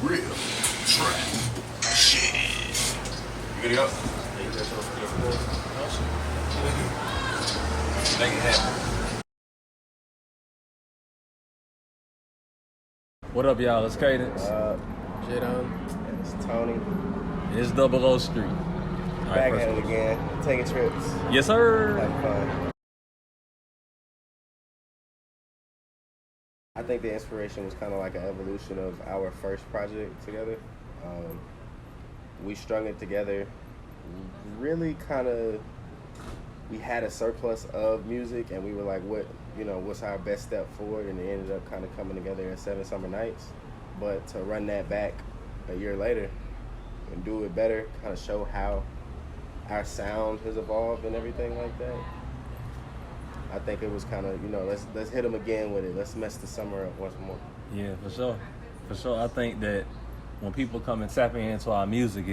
Real trap shit. You good to go? Make it happen. What up, y'all? It's Cadence. Jadon. It's Tony. It's 00 Street. Back at it again. Taking trips. Yes, sir. Having fun. I think the inspiration was kind of like an evolution of our first project together. We strung it together really kind of, we had a surplus of music and we were like, what's our best step forward? And it ended up kind of coming together in 7 Summer Nights. But to run that back a year later and do it better, kind of show how our sound has evolved and everything like that. I think it was kind of, let's hit them again with it. Let's mess the summer up once more. Yeah, for sure. For sure. I think that when people come and tap into our music,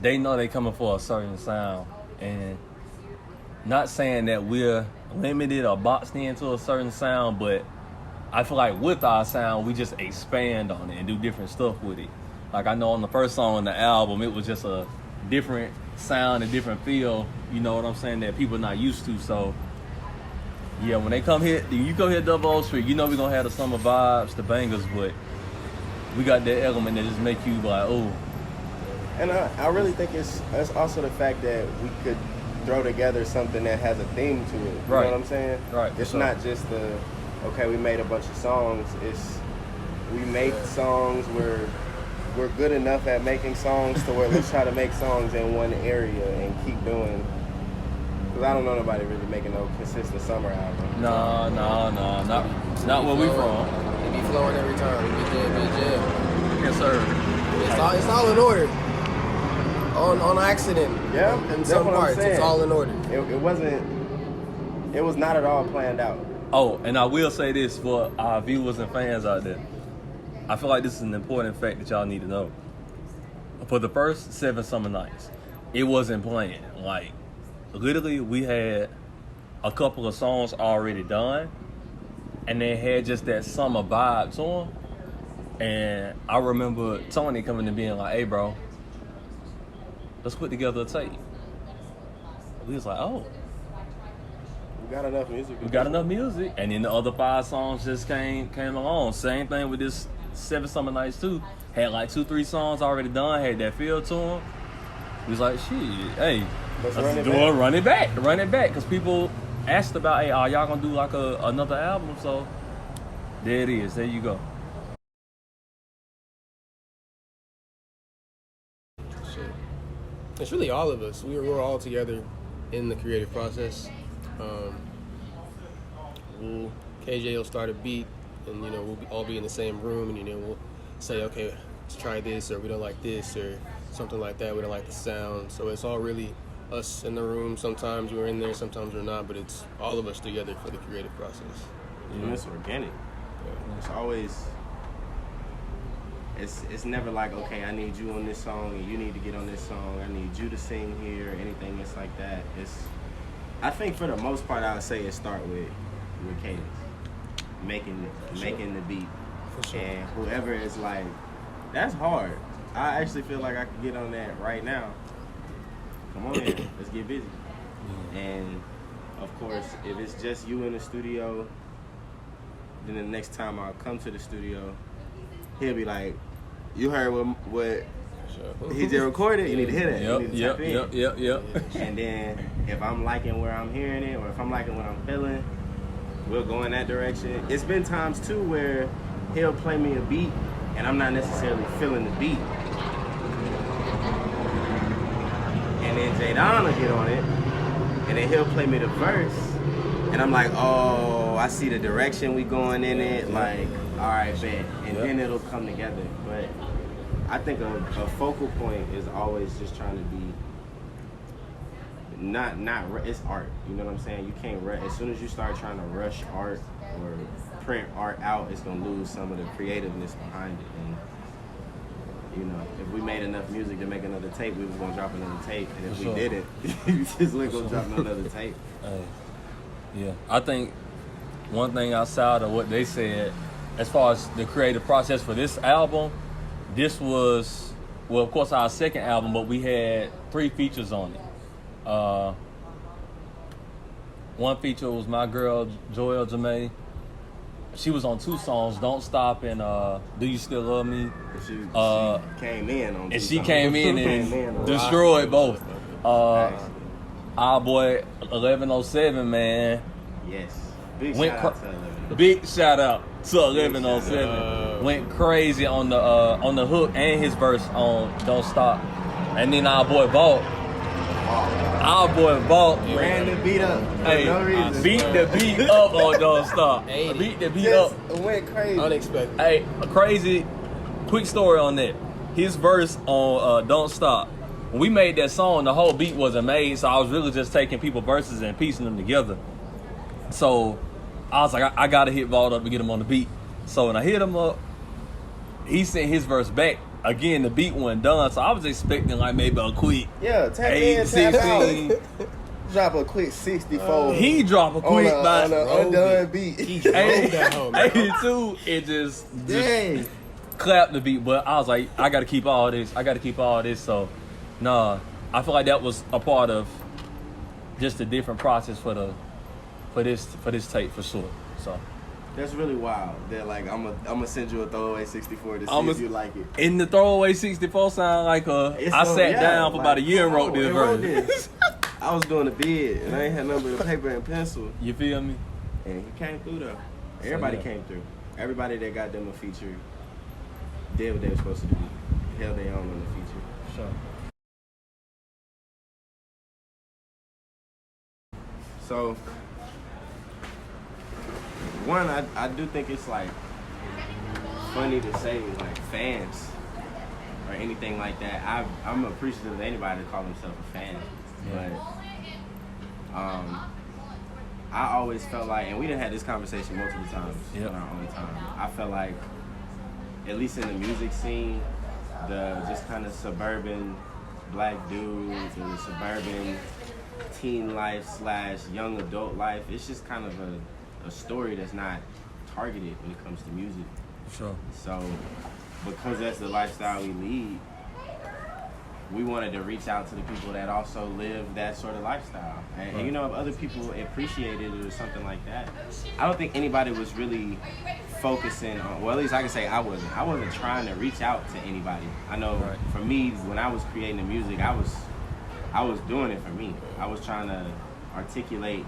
they know they coming for a certain sound. And not saying that we're limited or boxed into a certain sound, but I feel like with our sound, we just expand on it and do different stuff with it. Like I know on the first song on the album, it was just a different sound, a different feel, you know what I'm saying, that people not used to. So yeah, when you come here 00 Street, you know we're gonna have the summer vibes, the bangers, but we got that element that just make you like, oh. And I really think it's also the fact that we could throw together something that has a theme to it. You know what I'm saying? Right. It's not just we made a bunch of songs. It's we make songs. We're good enough at making songs to where let's try to make songs in one area and keep doing. Because I don't know nobody really making no consistent summer album. No, not where we from. It be flowing every time. Big jam. Yes, sir. It's all in order. On accident. Yeah, in some parts, it's all in order. It was not at all planned out. Oh, and I will say this for our viewers and fans out there. I feel like this is an important fact that y'all need to know. For the first 7 Summer Nights, it wasn't planned. Like, literally, we had a couple of songs already done, and they had just that summer vibe to them. And I remember Tony coming to being like, hey, bro, let's put together a tape. We was like, oh. We got enough music. We got enough music. And then the other 5 songs just came along. Same thing with this 7 Summer Nights too. Had like 2-3 songs already done, had that feel to them. We was like, shit, hey, let's run it back. Because people asked about, hey, are y'all gonna do like another album? So there it is. There you go. It's really all of us. We're all together in the creative process. KJ will start a beat, and we'll all be in the same room, and we'll say, okay, let's try this, or we don't like this, or something like that. We don't like the sound. So it's all really us in the room. Sometimes we're in there, sometimes we're not, but it's all of us together for the creative process. And it's organic. Yeah. It's always. It's never like, okay, I need you on this song and you need to get on this song. I need you to sing here or anything. It's like that. I think for the most part, I would say it start with cadence, making the beat, for sure. And whoever is like, that's hard. I actually feel like I could get on that right now. Come on in, let's get busy. And of course, if it's just you in the studio, then the next time I'll come to the studio, he'll be like, you heard what he just recorded? You need to hear that. You need to tap in. Yep. And then if I'm liking where I'm hearing it, or if I'm liking what I'm feeling, we'll go in that direction. It's been times too where he'll play me a beat and I'm not necessarily feeling the beat. And then Jadon will get on it and then he'll play me the verse and I'm like, oh, I see the direction we going in it. Like, all right, bet. And then it'll come together. But I think a focal point is always just trying to be not it's art. You know what I'm saying? You can't rush. As soon as you start trying to rush art or print art out, it's gonna lose some of the creativeness behind it. And if we made enough music to make another tape, we was gonna drop another tape. And if we didn't, we just was gonna drop another tape. Yeah, I think one thing outside of what they said, as far as the creative process for this album, this was, well, of course, our second album, but we had 3 features on it. One feature was my girl, Joelle Jamae. She was on 2 songs, Don't Stop and Do You Still Love Me? She came in on. And she came in and destroyed both. Our boy 1107, man. Yes. Big Went shout out to 11. Big shout out to 1107. Went crazy on the hook and his verse on Don't Stop. And then our boy Vault. Ran the beat up for Hey, no reason. beat the beat up on Don't Stop. 80. Beat the beat Just up. went crazy. Unexpected. Hey, a crazy, quick story on that. His verse on Don't Stop. When we made that song, the whole beat wasn't made, so I was really just taking people's verses and piecing them together. So I was like, I gotta hit Vault up to get him on the beat. So when I hit him up, he sent his verse back. Again, the beat wasn't done, so I was expecting like maybe a quick Yeah, tap 8, in, tap 16. out. Drop a quick 64. He drop a quick by on an undone beat. Rolled that home. 82. It just Dang. clapped the beat, but I was like, I gotta keep all this. So, nah, I feel like that was a part of just a different process for this tape for sure. So, That's really wild. They're like, I'm gonna send you a throwaway 64 to see I'ma- if you like it. in the throwaway 64 sound like I sat down for about a year and wrote this verse. I was doing a bid and I ain't had nothing but paper and pencil. You feel me? And he came through though. Everybody yeah. came through. Everybody that got them a feature did what they were supposed to do. Held their own on the feature. Sure. So, one, I do think it's like funny to say like fans or anything like that. I'm appreciative of anybody to call themselves a fan, but I always felt like, and we done had this conversation multiple times in our own time. I felt like, at least in the music scene, the just kind of suburban black dudes or the suburban teen life / young adult life, it's just kind of a story that's not targeted when it comes to music. Sure. So, because that's the lifestyle we lead, we wanted to reach out to the people that also live that sort of lifestyle. And you know, if other people appreciated it or something like that, I don't think anybody was really focusing on, well, at least I can say I wasn't trying to reach out to anybody. I know for me, when I was creating the music, I was doing it for me. I was trying to articulate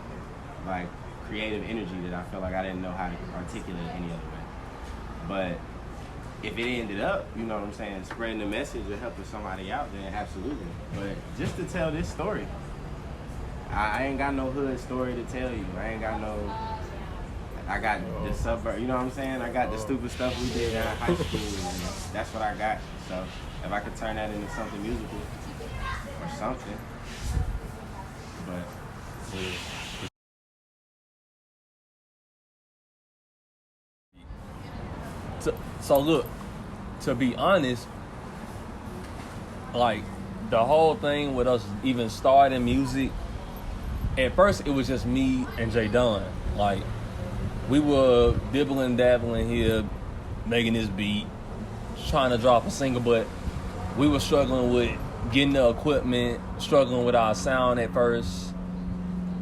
like creative energy that I felt like I didn't know how to articulate any other way. But if it ended up, you know what I'm saying, spreading the message or helping somebody out, then absolutely. But just to tell this story, I ain't got no hood story to tell you. I got the suburb, you know what I'm saying? I got the stupid stuff we did in high school, and that's what I got. So if I could turn that into something musical or something, but So look, to be honest, like the whole thing with us even starting music, at first it was just me and Jay Dunn. Like we were dibbling dabbling here, making this beat, trying to drop a single, but we were struggling with getting the equipment, struggling with our sound at first,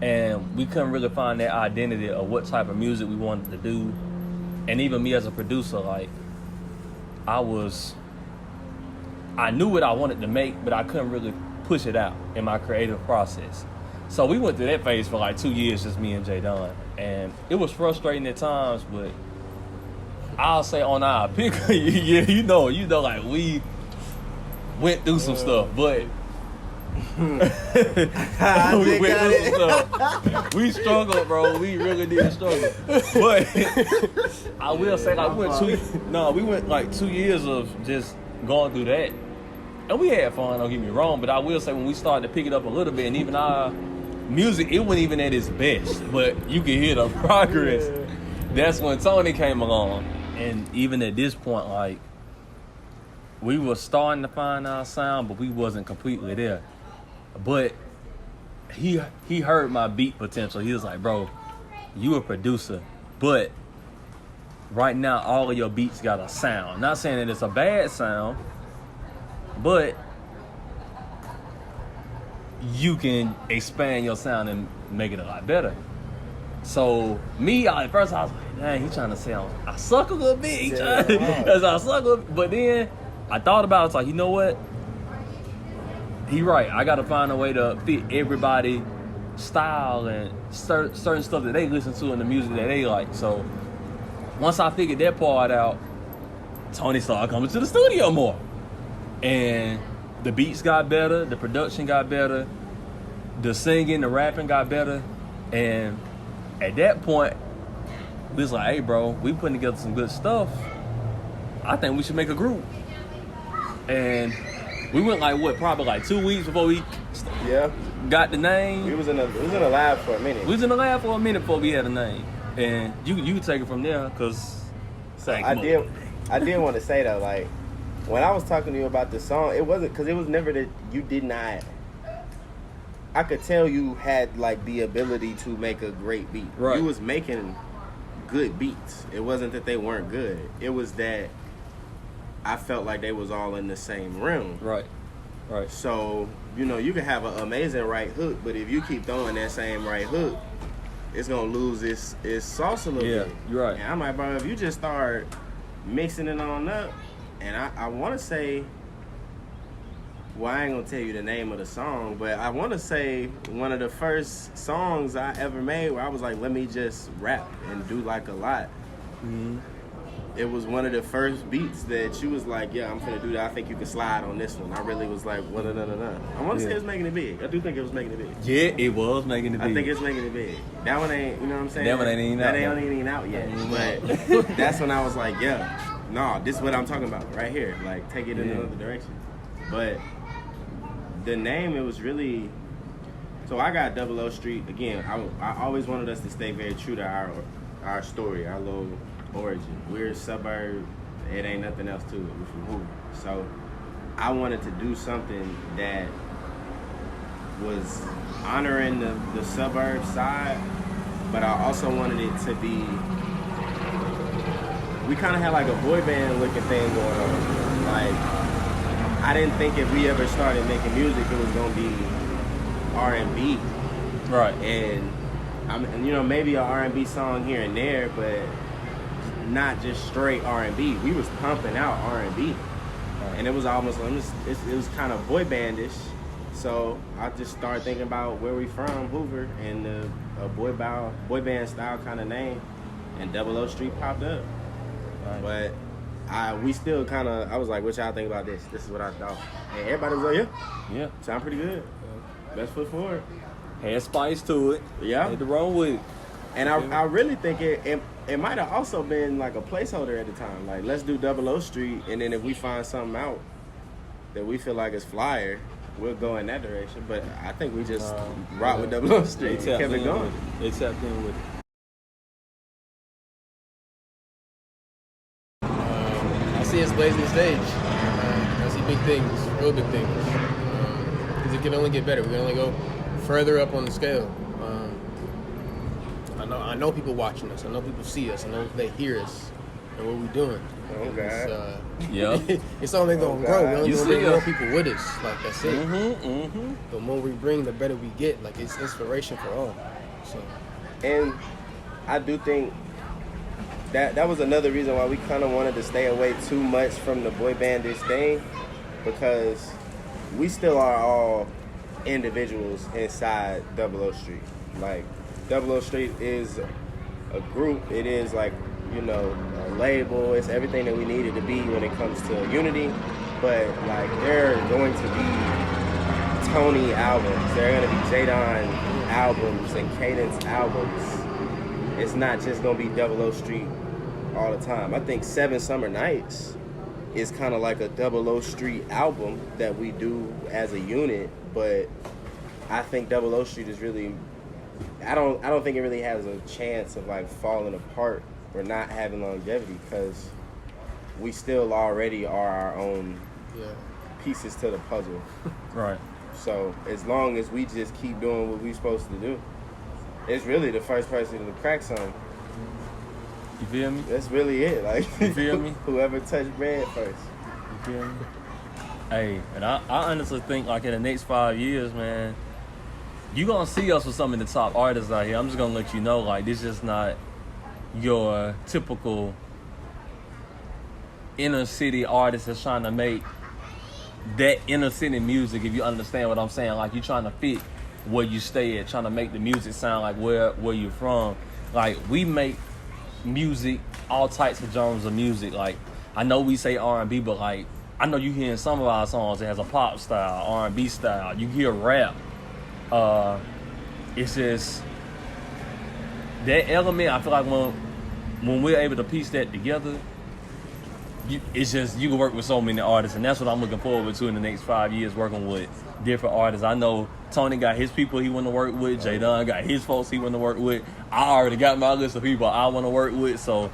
and we couldn't really find that identity of what type of music we wanted to do. And even me as a producer, like I knew what I wanted to make, but I couldn't really push it out in my creative process. So we went through that phase for like 2 years, just me and Jay Dunn. And it was frustrating at times, but I'll say on our pick, yeah, you know, like we went through some stuff, but we struggled, bro. We really did struggle. But I will say, like, we went like 2 years of just going through that, and we had fun. Don't get me wrong, but I will say when we started to pick it up a little bit, and even our music, it wasn't even at its best, but you could hear the progress. That's when Tony came along, and even at this point, like we were starting to find our sound, but we wasn't completely there. But he heard my beat potential. He was like, bro, you a producer, but right now all of your beats got a sound. Not saying that it's a bad sound, but you can expand your sound and make it a lot better. So me, at first I was like, dang, he trying to sound, I suck a little bit. Cause I suck a little, but then I thought about it, it's like, you know what? He right. I gotta find a way to fit everybody style and certain stuff that they listen to and the music that they like. So once I figured that part out, Tony started coming to the studio more. And the beats got better, the production got better, the singing, the rapping got better. And at that point, we was like, hey bro, we putting together some good stuff. I think we should make a group. And we went like what, probably like 2 weeks before we got the name. We was in the lab for a minute. We was in the lab for a minute before we had a name. And you take it from there, cause I did want to say though, like when I was talking to you about this song, it wasn't because it was never that you did not. I could tell you had like the ability to make a great beat. Right. You was making good beats. It wasn't that they weren't good. It was that I felt like they was all in the same realm. Right. So, you know, you can have an amazing right hook, but if you keep throwing that same right hook, it's going to lose its sauce a little bit. Yeah, you're right. And I'm like, bro, if you just start mixing it on up, and I want to say, well, I ain't going to tell you the name of the song, but I want to say one of the first songs I ever made where I was like, let me just rap and do like a lot. Mm-hmm. It was one of the first beats that she was like, yeah, I'm finna do that. I think you can slide on this one. I really was like, well, no. I want to say it was making it big. I do think it was making it big. Yeah, it was making it big. I think it's making it big. That one ain't, you know what I'm saying? That one ain't even out. That ain't even out yet. But that's when I was like, yeah, no, this is what I'm talking about right here. Like, take it in another direction. But the name, it was really, so I got 00 Street. Again, I always wanted us to stay very true to our story, our little origin. We're a suburb. It ain't nothing else to it. We're from Hoover. So I wanted to do something that was honoring the suburb side, but I also wanted it to be, we kind of had like a boy band looking thing going on. Like, I didn't think if we ever started making music, it was gonna be R&B. Right. And you know, maybe an R&B song here and there, but not just straight R&B. We was pumping out R&B, right. And it was almost it was kind of boy bandish. So I just started thinking about where we from, Hoover, and a boy band style kind of name, and 00 Street popped up. Right. But we still kind of, I was like, what y'all think about this? This is what I thought, and everybody was like, yeah, sound pretty good. Best foot forward. Had spice to it. Yeah. Had the wrong with it. And I really think it might have also been like a placeholder at the time. Like, let's do 00 Street, and then if we find something out that we feel like is flyer, we'll go in that direction. But I think we just rock with 00 Street and kept it going. They tapped in with it. I see us blazing the stage. I see big things, real big things. Because it can only get better. We can only go further up on the scale. I know people watching us. I know people see us. I know they hear us and what we're doing. Okay. It's only gonna grow. We only gonna bring more people with us. Like, that's it. Mm-hmm. The more we bring, the better we get. Like, it's inspiration for all. So. And I do think that was another reason why we kind of wanted to stay away too much from the boy bandish thing, because we still are all individuals inside 00 Street. Like, 00 Street is a group. It is like, you know, a label. It's everything that we needed to be when it comes to unity. But like, there are going to be Tony albums. There are going to be Jadon albums and Cadence albums. It's not just going to be 00 Street all the time. I think 7 Summer Nights is kind of like a 00 Street album that we do as a unit, but I think 00 Street is really, I don't think it really has a chance of like falling apart or not having longevity, because we still already are our own pieces to the puzzle. Right. So as long as we just keep doing what we're supposed to do, it's really the first person to crack something. You feel me? That's really it. Like, You feel me? Whoever touched bread first. You feel me? Hey, and I honestly think like in the next 5 years, man, you gonna see us with some of the top artists out here. I'm just gonna let you know, like, this is not your typical inner city artist that's trying to make that inner city music, if you understand what I'm saying. Like, you trying to fit where you stay at, trying to make the music sound like where you're from. Like, we make music, all types of genres of music. Like, I know we say R&B, but like, I know you hear in some of our songs it has a pop style, R&B style. You hear rap. It's just that element. I feel like when we're able to piece that together, it's just you can work with so many artists, and that's what I'm looking forward to in the next 5 years, working with different artists. I know Tony got his people he want to work with. J-Don got his folks he want to work with. I already got my list of people I want to work with, so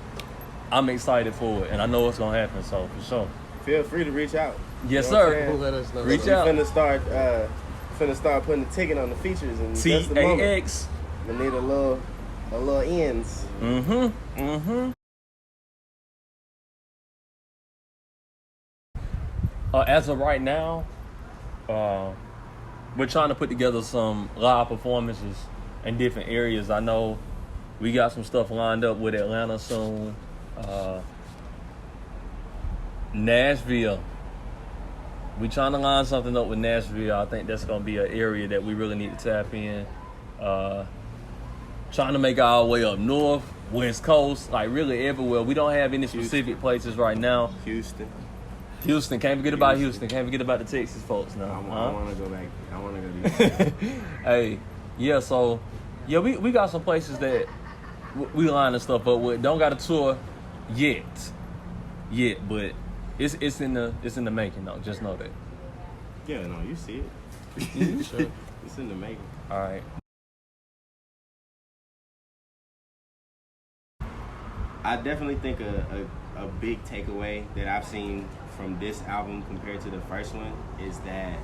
I'm excited for it, and I know it's gonna happen. So for sure, feel free to reach out. yes, You know what I'm sir. saying? Let us know. Reach out. Finna start putting the ticket on the features, and that's the moment. TAX. We need a little ends. As of right now, we're trying to put together some live performances in different areas. I know we got some stuff lined up with Atlanta soon. Nashville. We trying to line something up with Nashville. I think that's going to be an area that we really need to tap in. Trying to make our way up north, West Coast, like really everywhere. We don't have any specific places right now. Houston. Can't forget about Houston. Can't forget about the Texas folks now. I want to go back. I want to go to Houston. Hey, yeah, so, yeah, we got some places that we lining stuff up with. Don't got a tour yet, but it's in the making, though. Just know that. Yeah, no, you see it. Sure. It's in the making. All right. I definitely think a big takeaway that I've seen from this album compared to the first one is that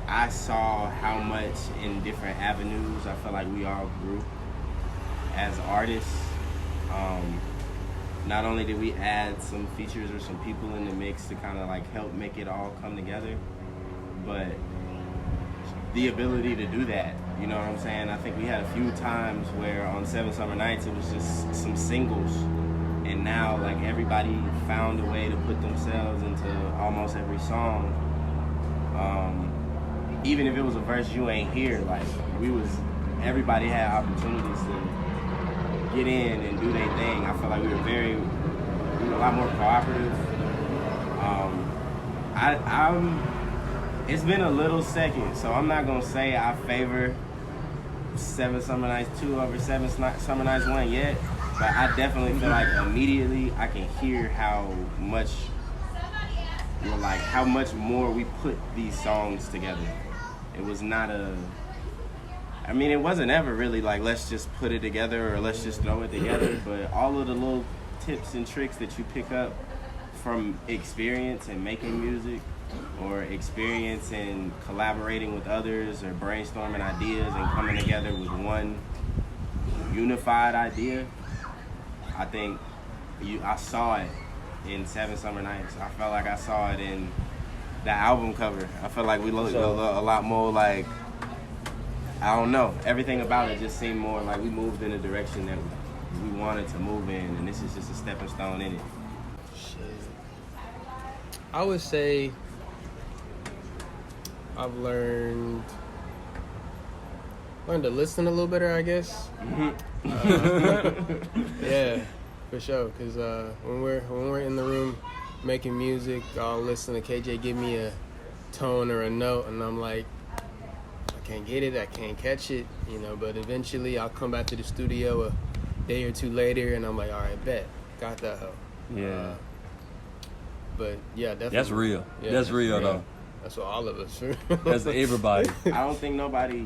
I saw how much in different avenues I felt like we all grew as artists. Not only did we add some features or some people in the mix to kind of like help make it all come together, but the ability to do that, you know what I'm saying? I think we had a few times where on 7 Summer Nights it was just some singles, and now like everybody found a way to put themselves into almost every song. Even if it was a verse you ain't hear, like everybody had opportunities to get in and do their thing. I feel like we were a lot more cooperative. It's been a little second, so I'm not gonna say I favor 7 Summer Nights 2 over 7 Summer Nights 1 yet, but I definitely feel like immediately I can hear how much more we put these songs together. It was not it wasn't ever really like, let's just put it together or let's just throw it together, but all of the little tips and tricks that you pick up from experience in making music or experience in collaborating with others or brainstorming ideas and coming together with one unified idea, I think I saw it in 7 Summer Nights. I felt like I saw it in the album cover. I felt like we looked a lot more like, I don't know, everything about it just seemed more like we moved in a direction that we wanted to move in, and this is just a stepping stone in it. Shit. I would say I've learned to listen a little better, I guess. Yeah, for sure. Because when we're in the room making music, I'll listen to KJ give me a tone or a note, and I'm like, I can't get it, I can't catch it, But eventually, I'll come back to the studio a day or two later, and I'm like, all right, bet, got that hoe. Yeah. But yeah, definitely. That's real. Yeah, that's real, though. That's what all of us. That's everybody. I don't think nobody.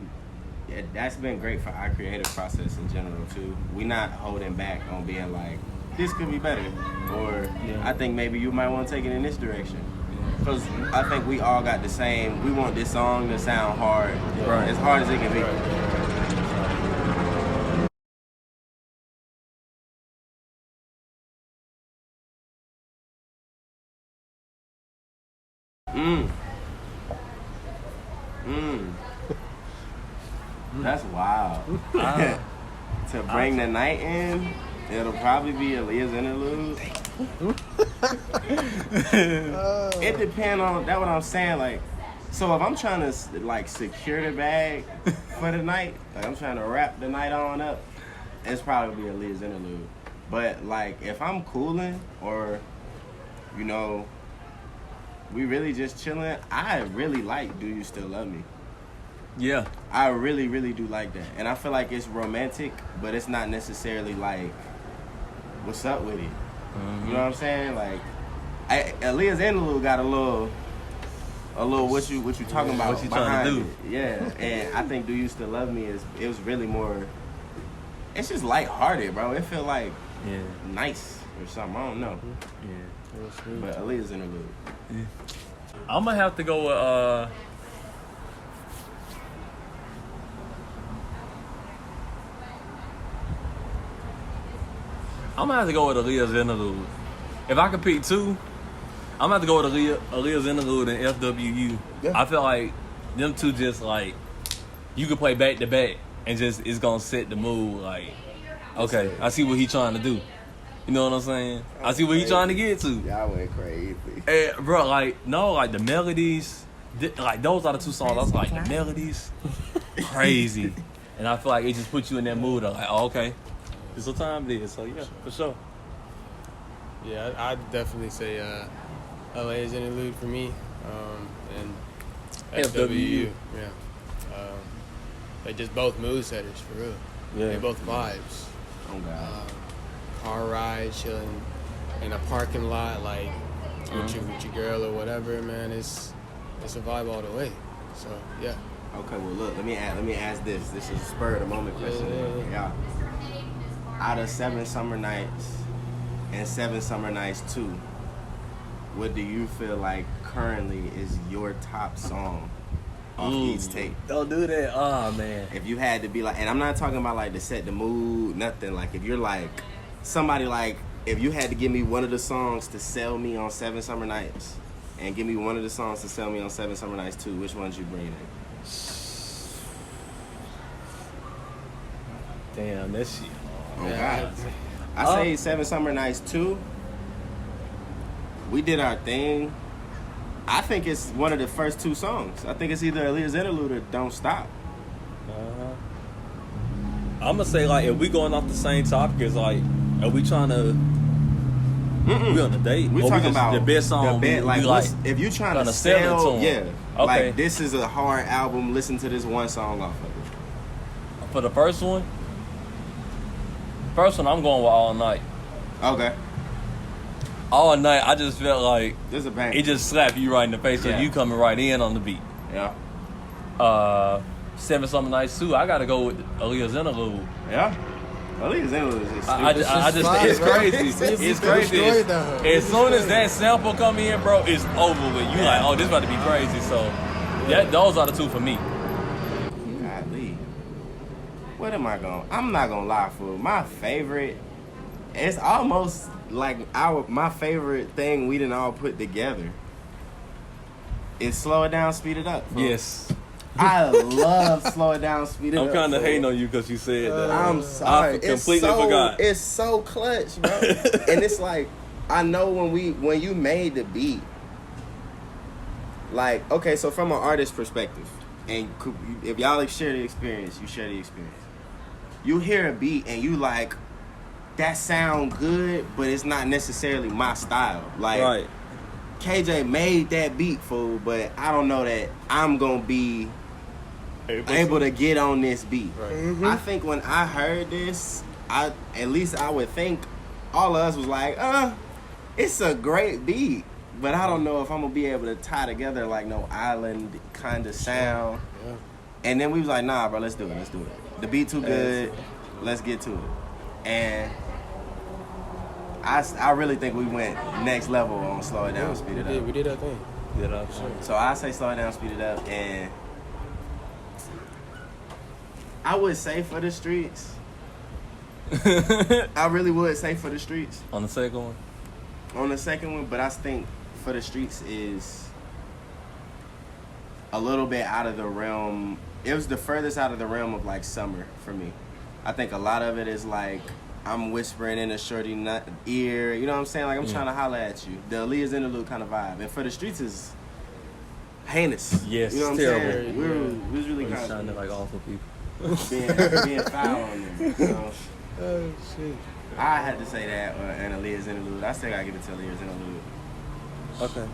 Yeah, that's been great for our creative process in general too. We're not holding back on being like, this could be better, or I think maybe you might want to take it in this direction. Because I think we all got the same. We want this song to sound hard, as hard as it can be. That's wild. To bring the night in, it'll probably be Aaliyah's interlude. It depends on that. What I'm saying, like, so if I'm trying to like secure the bag for the night, like I'm trying to wrap the night on up, it's probably Aaliyah's interlude. But like if I'm cooling or, you know, we really just chilling, I really like Do You Still Love Me? Yeah. I really, really do like that. And I feel like it's romantic, but it's not necessarily like, what's up with it? Mm-hmm. You know what I'm saying? Like, Aaliyah's interlude got a little what you talking about What you behind trying to do. it. Yeah, and I think Do You Still Love Me it was really more, it's just lighthearted, bro. It feel like nice or something. I don't know. Yeah. But Aaliyah's interlude. I'm gonna have to go with I'm gonna have to go with Aaliyah's interlude. If I could pick two, I'm gonna have to go with Aaliyah's interlude and FWU. Yeah. I feel like them two just like you could play back to back and just it's gonna set the mood. Like, okay, I see what he trying to do. You know what I'm saying? I see what he trying to get to. Y'all went crazy. And, bro, like, no, like the melodies, like those are the two songs. I was like, the melodies, crazy. And I feel like it just puts you in that mood of like, oh, okay, this what time it is. So yeah, for sure. Yeah, I'd definitely say LA's interlude for me, and FWU. Yeah, they just both mood setters for real. Yeah. They both vibes. Oh God. Car ride, chilling in a parking lot, like with your girl or whatever, man. It's a vibe all the way. So yeah. Okay, well look, let me ask this. This is a spur of the moment question. Yeah. Out of 7 Summer Nights and 7 Summer Nights 2, what do you feel like currently is your top song off each tape? Don't do that. Oh man. If you had to be like, and I'm not talking about like to set the mood, nothing. Like if you're like somebody like, if you had to give me one of the songs to sell me on 7 Summer Nights and give me one of the songs to sell me on 7 Summer Nights 2, which ones you bring in? Damn, that shit. Oh Yeah, God. I say 7 Summer Nights 2. We did our thing. I think it's one of the first 2 songs. I think it's either Aaliyah's interlude or Don't Stop. I'm gonna say like if we going off the same topic, it's like, are we trying to? We on a date? We're Or talking just about the best song. like, we what's- if you're trying to sell it sell, to 'em. yeah. Okay. Like this is a hard album. Listen to this one song off of it. For the first one, I'm going with All Night. Okay. All Night, I just felt like This is a bang. it just slapped you right in the face. Yeah. So you coming right in on the beat. Yeah. 7 Summer Nights 2, I gotta go with Aaliyah's interlude. Yeah. Aaliyah's interlude is stupid. I just it's crazy. It's crazy. As soon as that sample come in, bro, it's over with. You like, oh, this about to be crazy. So those are the two for me. Golly. What am I going? I'm not gonna lie, fool. My favorite. It's almost like my favorite thing we didn't all put together. Is Slow It Down, Speed It Up. Fool. Yes. I love Slow It Down, Speed It Up. I'm kind of fool. hating on you because you said that. I'm sorry. I completely forgot. It's so clutch, bro. And it's like, I know when you made the beat, like, okay, so from an artist perspective, and if y'all share the experience, you share the experience. You hear a beat and you like, that sound good, but it's not necessarily my style. Like, Right. KJ made that beat, fool, but I don't know that I'm gonna be able to get on this beat. Right. I think when I heard this, at least I would think all of us was like, it's a great beat, but I don't know if I'm gonna be able to tie together like no island kind of sound. Yeah. And then we was like, nah, bro, let's do it. The beat too good. Let's get to it. And I really think we went next level on Slow It Down, Speed It Up. We did our thing. So I say Slow It Down, Speed It Up, and I would say For the Streets. I really would say For the Streets On the second one? on the second one, but I think For the Streets is a little bit out of the realm it was the furthest out of the realm of like summer for me. I think a lot of it is like I'm whispering in a shorty nut ear. You know what I'm saying? Like I'm trying to holler at you. The Aaliyah's Interlude kind of vibe. And for the streets is heinous. Yes, you know what I'm terrible. saying? We was really He's kind sounding of like awful people. being foul on them. So Oh shit. I had to say that and Aaliyah's Interlude. I still gotta give it to Aaliyah's Interlude. Okay.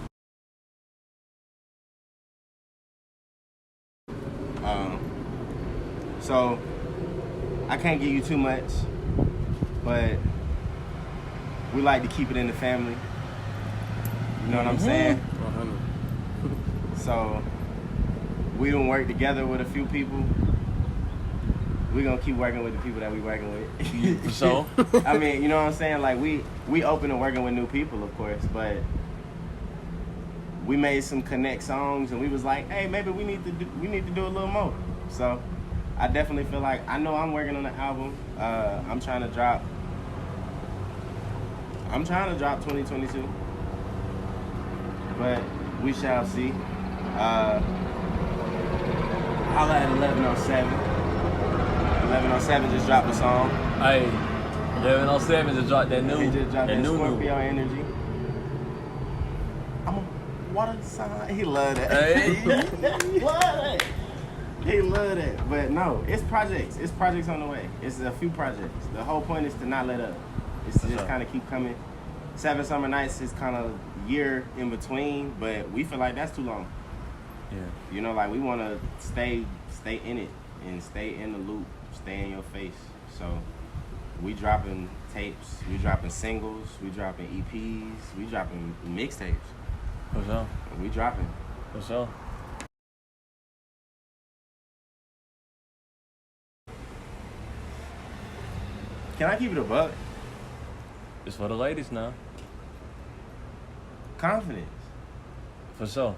So I can't give you too much, but we like to keep it in the family. You know what I'm saying? 100. So we done work together with a few people. We gonna keep working with the people that we working with. For sure. I mean, you know what I'm saying? Like we open to working with new people, of course, but we made some connect songs and we was like, hey, maybe we need to do a little more. So I definitely feel like I know I'm working on the album. I'm trying to drop 2022. But we shall see. Holla at 1107. 1107 just dropped a song. Hey, 1107 just dropped that new. He just dropped that new. Scorpio Energy. I'm a water sign. He love that. Hey. He love that. He love that. But no, it's projects. It's projects on the way. It's a few projects. The whole point is to not let up. It's to just kind of keep coming. 7 Summer Nights is kind of year in between, but we feel like that's too long. Yeah. You know, like we want to stay in it and stay in the loop, stay in your face. So we dropping tapes, we dropping singles, we dropping EPs, we dropping mixtapes. For sure. We dropping. For sure. Can I keep it a buck? It's for the ladies now. Confidence. For sure.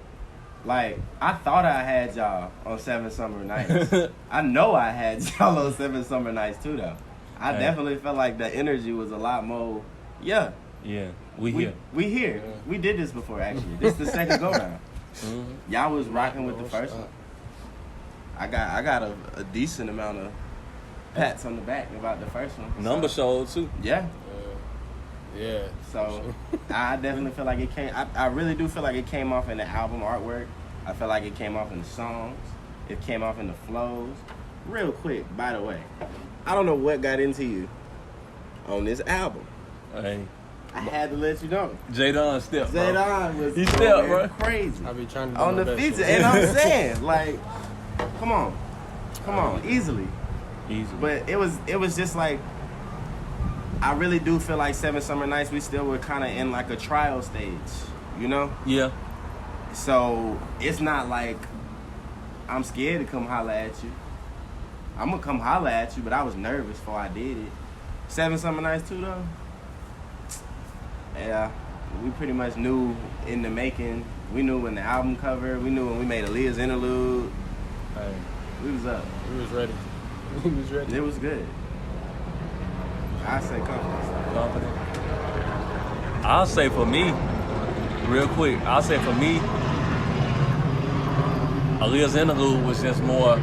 Like, I thought I had y'all on 7 Summer Nights. I know I had y'all on 7 Summer Nights too, though. I Hey. definitely felt like the energy was a lot more. Yeah, Yeah. We here. We here. Yeah. We did this before, actually. This is the second go round. Mm-hmm. Y'all was rocking with the Don't first stop. one. I got a decent amount of pats on the back about the first one. Number So, showed too. yeah. Yeah. So I definitely feel like it came. I really do feel like it came off in the album artwork. I feel like it came off in the songs. It came off in the flows. Real quick, by the way, I don't know what got into you on this album. Hey. I had to let you know. Jadon stepped, bro. Zaydan was He stepped, going bro. crazy I be trying to do on my the best, feature, you know? and I'm saying, like, come on, easily. Easy. But it was just like, I really do feel like 7 Summer Nights, we still were kind of in like a trial stage, you know? Yeah. So it's not like I'm scared to come holler at you. I'm gonna come holler at you, but I was nervous before I did it. 7 Summer Nights too, though. Yeah, we pretty much knew in the making. We knew when the album cover. We knew when we made Aaliyah's Interlude. Hey. We was up. We was ready. We was ready. It was good. I say confidence. Confident. I'll say for me, real quick, I'll say for me, Aaliyah's Interlude was just more,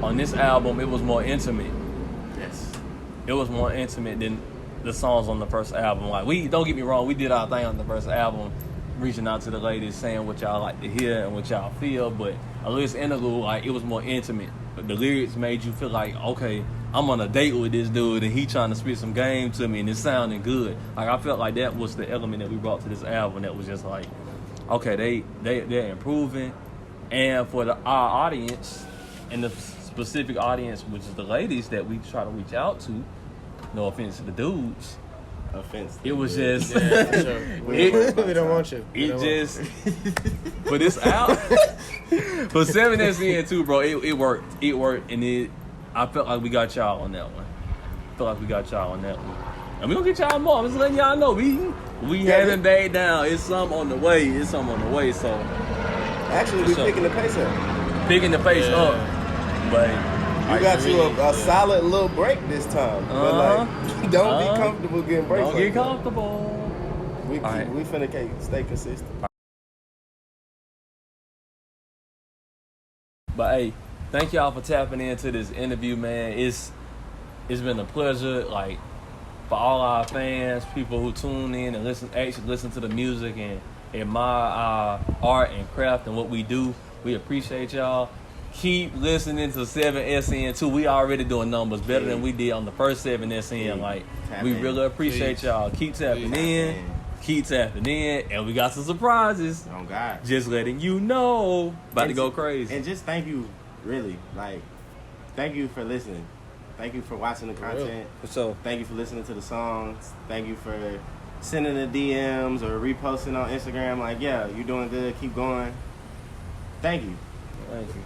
on this album, it was more intimate. Yes. It was more intimate than the songs on the first album. Like, we, don't get me wrong, we did our thing on the first album, reaching out to the ladies, saying what y'all like to hear and what y'all feel, but Aaliyah's Interlude, like, it was more intimate. But the lyrics made you feel like, okay, I'm on a date with this dude and he trying to spit some game to me and it's sounding good. Like, I felt like that was the element that we brought to this album that was just like, okay, they're improving. And for our audience, and the specific audience, which is the ladies that we try to reach out to, no offense to the dudes, Offense. it was just, Yeah, for sure. We don't want you. We it don't want you. just, for this album, for 7 SN too, bro, it worked. It worked, and I felt like we got y'all on that one. I felt like we got y'all on that one. And we gonna get y'all more. I'm just letting y'all know. We haven't backed down. It's some on the way. It's some on the way, so. Actually, For we sure. picking the pace up. Picking the pace Yeah. up. But You got you a solid little break this time. But like, don't be comfortable getting breaks. don't like get that. comfortable. We Alright. we finna stay consistent. But hey, thank y'all for tapping into this interview, man. It's been a pleasure, like, for all our fans, people who tune in and actually listen to the music and admire our art and craft and what we do. We appreciate y'all. Keep listening to 7SN2. We already doing numbers better than we did on the first 7SN. Like, we really appreciate y'all. Keep tapping in. Keep tapping in. And we got some surprises. Oh, God. Just letting you know. About to go crazy. And just thank you, really. Like, thank you for listening. Thank you for watching the content. So, thank you for listening to the songs. Thank you for sending the DMs or reposting on Instagram. Like, yeah, you're doing good. Keep going. Thank you. Thank you.